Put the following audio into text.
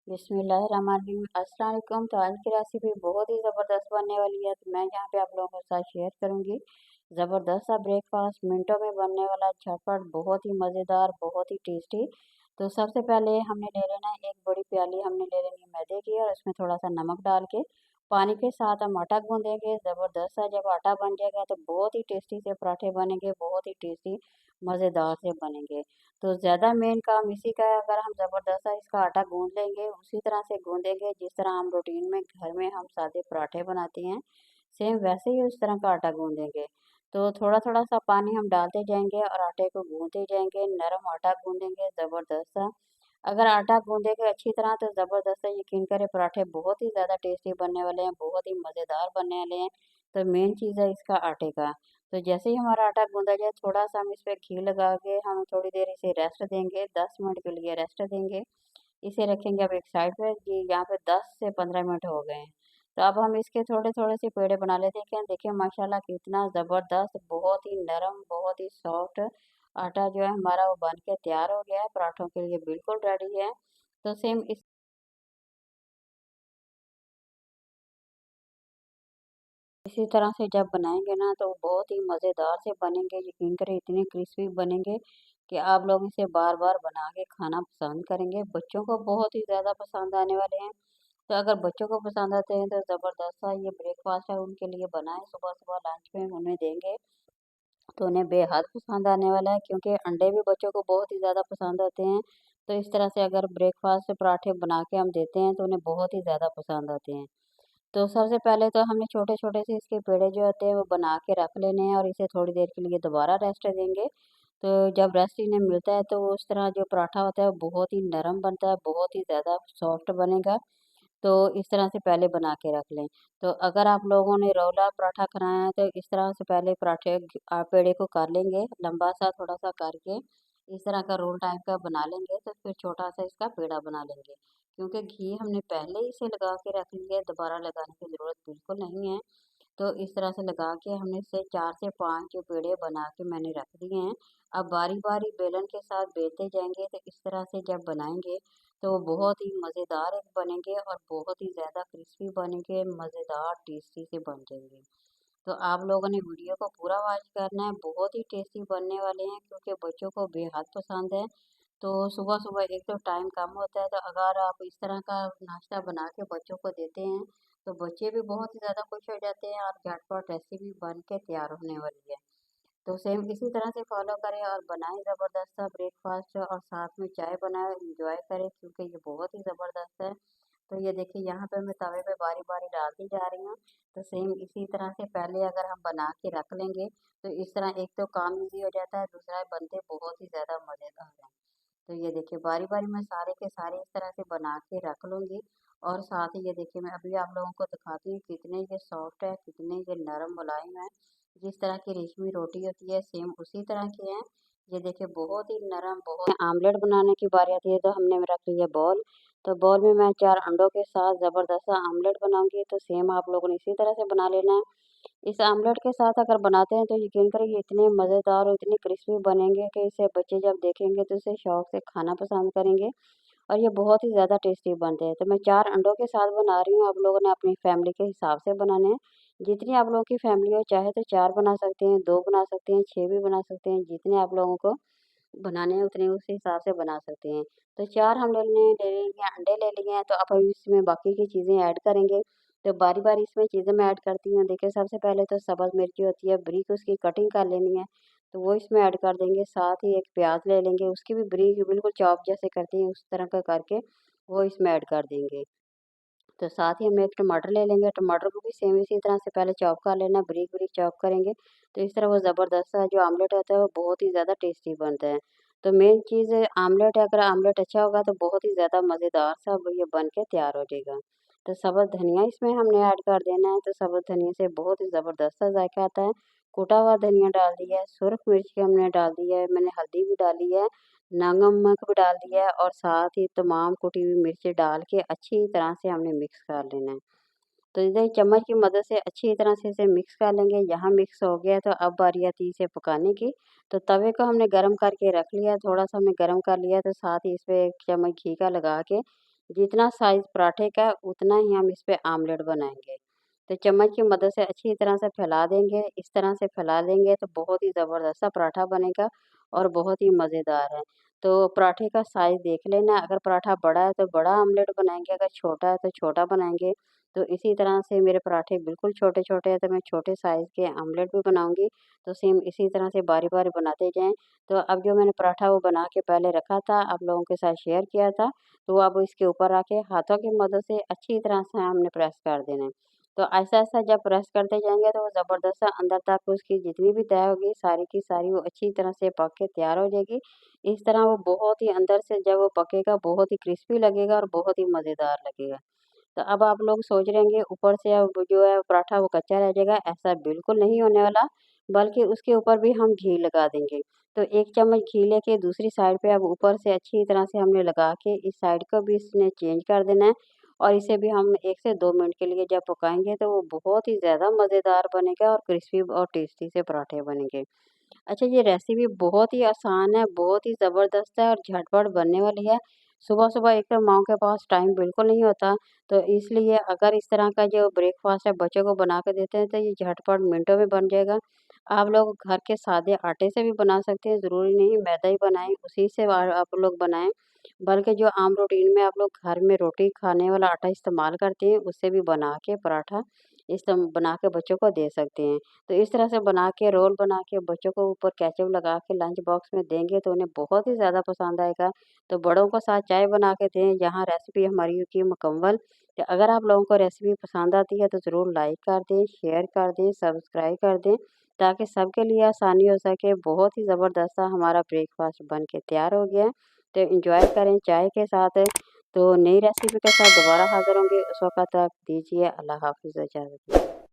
बिस्मिल्लाहिर्रहमानिर्रहीम। अस्सलाम वालेकुम। तो आज की रेसिपी बहुत ही ज़बरदस्त बनने वाली है। तो मैं यहाँ पे आप लोगों के साथ शेयर करूँगी ज़बरदस्त सा ब्रेकफास्ट, मिनटों में बनने वाला, झटपट, बहुत ही मज़ेदार, बहुत ही टेस्टी। तो सबसे पहले हमने ले लेना है, एक बड़ी प्याली हमने ले लेनी है मैदे की, और उसमें थोड़ा सा नमक डाल के पानी के साथ हम आटा गूँदेंगे। ज़बरदस्त सा जब आटा बन जाएगा तो बहुत ही टेस्टी से पराठे बनेंगे, बहुत ही टेस्टी मज़ेदार से बनेंगे। तो ज़्यादा मेन काम इसी का है। अगर हम ज़बरदस्त सा इसका आटा गूँध लेंगे, उसी तरह से गूँधेंगे जिस तरह हम रूटीन में घर में हम सादे पराठे बनाते हैं, सेम वैसे ही उस तरह का आटा गूँधेंगे। तो थोड़ा-थोड़ा सा पानी हम डालते जाएँगे और आटे को गूँधते जाएँगे, नरम आटा गूँधेंगे ज़बरदस्त सा। अगर आटा गूँधेंगे अच्छी तरह तो ज़बरदस्त है, यकीन करें पराठे बहुत ही ज़्यादा टेस्टी बनने वाले हैं, बहुत ही मज़ेदार बनने वाले हैं। तो मेन चीज़ है इसका आटे का। तो जैसे ही हमारा आटा गूँधा जाए, थोड़ा-सा हम इस पे घी लगा के हम थोड़ी देर इसे रेस्ट देंगे, 10 मिनट के लिए रेस्ट देंगे। इसे रखेंगे अब एक साइड पे कि यहाँ पे 10 से 15 मिनट हो गए हैं। तो अब हम इसके थोड़े-थोड़े से पेड़े बना लेते हैं। देखिए माशाल्लाह कितना ज़बरदस्त, बहुत ही नरम, बहुत ही सॉफ्ट आटा जो है हमारा वो बन के तैयार हो गया है, पराठों के लिए बिल्कुल रेडी है। तो सेम इसी तरह से जब बनाएँगे ना तो बहुत ही मज़ेदार से बनेंगे, यकीन करें इतने क्रिस्पी बनेंगे कि आप लोग इसे बार-बार बना के खाना पसंद करेंगे। बच्चों को बहुत ही ज़्यादा पसंद आने वाले हैं। तो अगर बच्चों को पसंद आते हैं तो ज़बरदस्त सा ये ब्रेकफ़ास्ट है उनके लिए बनाएँ, सुबह-सुबह लंच में उन्हें देंगे तो उन्हें बेहद पसंद आने वाला है, क्योंकि अंडे भी बच्चों को बहुत ही ज़्यादा पसंद आते हैं। तो इस तरह से अगर ब्रेकफ़ास्ट से पराठे बना के हम देते हैं तो उन्हें बहुत ही ज़्यादा पसंद आते हैं। तो सबसे पहले तो हमने छोटे-छोटे से इसके पेड़े जो होते हैं वो बना के रख लेने हैं और इसे थोड़ी देर के लिए दोबारा रेस्ट देंगे। तो जब रेस्ट इन्हें मिलता है तो उस तरह जो पराठा होता है वो बहुत ही नरम बनता है, बहुत ही ज़्यादा सॉफ्ट बनेगा। तो इस तरह से पहले बना के रख लें। तो अगर आप लोगों ने रोला पराठा खाना है तो इस तरह से पहले पराठे आप पेड़े को कर लेंगे, लंबा-सा थोड़ा-सा करके इस तरह का रोल टाइप का बना लेंगे, तो फिर छोटा-सा इसका पेड़ा बना लेंगे। क्योंकि घी हमने पहले ही इसे लगा के रख लिया है, दोबारा लगाने की ज़रूरत बिल्कुल नहीं है। तो इस तरह से लगा के हमने इसे 4 से 5 जो पेड़े बना के मैंने रख दिए हैं। अब बारी-बारी बेलन के साथ बेलते जाएँगे, तो इस तरह से जब बनाएँगे तो वो बहुत ही मज़ेदार एक बनेंगे और बहुत ही ज़्यादा क्रिस्पी बनेंगे, मज़ेदार टेस्टी से बन जाएँगे। तो आप लोगों ने वीडियो को पूरा वॉच करना है, बहुत ही टेस्टी बनने वाले हैं क्योंकि बच्चों को बेहद पसंद है। तो सुबह-सुबह एक तो टाइम कम होता है, तो अगर आप इस तरह का नाश्ता बना के बच्चों को देते हैं, तो बच्चे भी बहुत ही ज़्यादा खुश हो जाते हैं और झटपट रेसिपी बन के तैयार होने वाली है। तो सेम इसी तरह से फॉलो करें और बनाएं ज़बरदस्त सा ब्रेकफास्ट, और साथ में चाय बनाएं, एंजॉय करें क्योंकि ये बहुत ही ज़बरदस्त है। तो ये देखिए यहाँ पे मैं तवे पे बारी-बारी डालती जा रही हूँ। तो सेम इसी तरह से पहले अगर हम बना के रख लेंगे तो इस तरह एक तो काम ईज़ी हो जाता है, दूसरा बनते बहुत ही ज़्यादा मज़ेदार हैं। तो ये देखिए बारी-बारी मैं सारे के सारे इस तरह से बना के रख लूँगी, और साथ ही ये देखिए मैं अभी आप लोगों को दिखाती हूँ कितने ये सॉफ्ट है, कितने ये नरम मुलायम है। जिस तरह की रेशमी रोटी होती है सेम उसी तरह के हैं। ये देखिए बहुत ही नरम, बहुत आमलेट बनाने की बारी आती है तो हमने रख लिया बॉल। तो बॉल में मैं 4 अंडों के साथ ज़बरदस्त सा आमलेट बनाऊँगी, तो सेम आप लोगों ने इसी तरह से बना लेना है। इस आमलेट के साथ अगर बनाते हैं तो यकीन करें ये इतने मज़ेदार और इतने क्रिस्पी बनेंगे कि इसे बच्चे जब देखेंगे तो इसे शौक से खाना पसंद करेंगे, और ये बहुत ही ज़्यादा टेस्टी बनते हैं। तो मैं 4 अंडों के साथ बना रही हूँ, आप लोगों ने अपनी फैमिली के हिसाब से बनाने हैं। जितनी आप लोगों की फैमिली हो, चाहे तो 4 बना सकते हैं, 2 बना सकते हैं, 6 भी बना सकते हैं, जितने आप लोगों को बनाने हैं उतने उस हिसाब से बना सकते हैं। तो 4 हम ले लिए अंडे ले लिए हैं, तो अब हम इसमें बाकी की चीज़ें ऐड करेंगे। तो बारी-बारी इसमें चीज़ें मैं ऐड करती हूँ। देखिए सबसे पहले तो सब्ज़ मिर्ची होती है, बारीक उसकी कटिंग कर लेनी है, तो वो इसमें ऐड कर देंगे। साथ ही एक प्याज़ ले लेंगे, उसकी भी बारीक बिल्कुल चॉप जैसे करते हैं उस तरह का करके वो इसमें ऐड कर देंगे। तो साथ ही हम एक टमाटर ले लेंगे, टमाटर को भी सेम इसी तरह से पहले चॉप कर लेना, बारीक-बारीक चॉप करेंगे, तो इस तरह वो ज़बरदस्त सा जो आमलेट होता है वो बहुत ही ज़्यादा टेस्टी बनता है। तो मेन चीज़ आमलेट है, अगर आमलेट अच्छा होगा तो बहुत ही ज़्यादा मज़ेदार सा वो ये बन के तैयार हो जाएगा। तो सब्ज़ धनिया इसमें हमने ऐड कर देना है, तो सब्ज़ धनिया से बहुत ही ज़बरदस्त सा ज़ायका आता है। कूटा हुआ धनिया डाल दिया है, सुरख मिर्च हमने डाल दिया है, मैंने हल्दी भी डाली है, नमक भी डाल दिया है, और साथ ही तमाम कुटी हुई मिर्ची डाल के अच्छी तरह से हमने मिक्स कर लेना है। तो इधर चम्मच की मदद से अच्छी तरह से इसे मिक्स कर लेंगे। यहाँ मिक्स हो गया तो अब बारी आती है इसे पकाने की। तो तवे को हमने गरम करके रख लिया, थोड़ा-सा हमने गरम कर लिया, तो साथ ही इसमें 1 चम्मच घी का लगा के जितना साइज़ पराठे का उतना ही हम इस पे आमलेट बनाएँगे। तो चम्मच की मदद से अच्छी तरह से फैला देंगे, इस तरह से फैला लेंगे तो बहुत ही ज़बरदस्त सा पराठा बनेगा और बहुत ही मज़ेदार है। तो पराठे का साइज़ देख लेना, अगर पराठा बड़ा है तो बड़ा आमलेट बनाएँगे, अगर छोटा है तो छोटा बनाएँगे। तो इसी तरह से मेरे पराठे बिल्कुल छोटे-छोटे हैं तो मैं छोटे साइज़ के आमलेट भी बनाऊँगी, तो सेम इसी तरह से बारी-बारी बनाते जाएँ। तो अब जो मैंने पराठा वो बना के पहले रखा था, आप लोगों के साथ शेयर किया था, तो अब इसके ऊपर आके हाथों की मदद से अच्छी तरह से हमने प्रेस कर देना है। तो ऐसा-ऐसा जब प्रेस करते जाएँगे तो वो ज़बरदस्त सा अंदर तक उसकी जितनी भी तह होगी सारी की सारी वो अच्छी तरह से पक के तैयार हो जाएगी। इस तरह वो बहुत ही अंदर से जब वो पकेगा बहुत ही क्रिस्पी लगेगा और बहुत ही मज़ेदार लगेगा। तो अब आप लोग सोच रहे होंगे ऊपर से अब जो है पराठा वो कच्चा रह जाएगा, ऐसा बिल्कुल नहीं होने वाला, बल्कि उसके ऊपर भी हम घी लगा देंगे। तो 1 चम्मच घी लेके दूसरी साइड पे अब ऊपर से अच्छी तरह से हमने लगा के इस साइड को भी इसने चेंज कर देना है और इसे भी हम 1 से 2 मिनट के लिए जब पकाएँगे तो वो बहुत ही ज़्यादा मज़ेदार बनेगा और क्रिस्पी और टेस्टी से पराठे बनेंगे। अच्छा ये रेसिपी बहुत ही आसान है, बहुत ही ज़बरदस्त है और झटपट बनने वाली है। सुबह-सुबह एक तो माँओं के पास टाइम बिल्कुल नहीं होता, तो इसलिए अगर इस तरह का जो ब्रेकफ़ास्ट है बच्चों को बना के देते हैं, तो ये झटपट मिनटों में बन जाएगा। आप लोग घर के सादे आटे से भी बना सकते हैं, ज़रूरी नहीं मैदा ही बनाएँ, उसी से आप लोग बनाएँ। बल्कि जो आम रूटीन में आप लोग घर में रोटी खाने वाला आटा इस्तेमाल करते हैं, उससे भी बना के पराठा बना के बच्चों को दे सकते हैं। तो इस तरह से बना के रोल बना के बच्चों को ऊपर केचअप लगा के लंच बॉक्स में देंगे तो उन्हें बहुत ही ज़्यादा पसंद आएगा। तो बड़ों को साथ चाय बना के दें, यहाँ रेसिपी हमारी की मुकम्मल। तो अगर आप लोगों को रेसिपी पसंद आती है तो ज़रूर लाइक कर दें, शेयर कर दें, सब्सक्राइब कर दें, ताकि सबके लिए आसानी हो सके। बहुत ही ज़बरदस्त सा हमारा ब्रेकफ़ास्ट बन के तैयार हो गया है। तो एंजॉय करें चाय के साथ। तो नई रेसिपी के साथ दोबारा हाज़िर होंगे, उस वक़्त तक दीजिए अल्लाह हाफ़िज़ इजाज़त।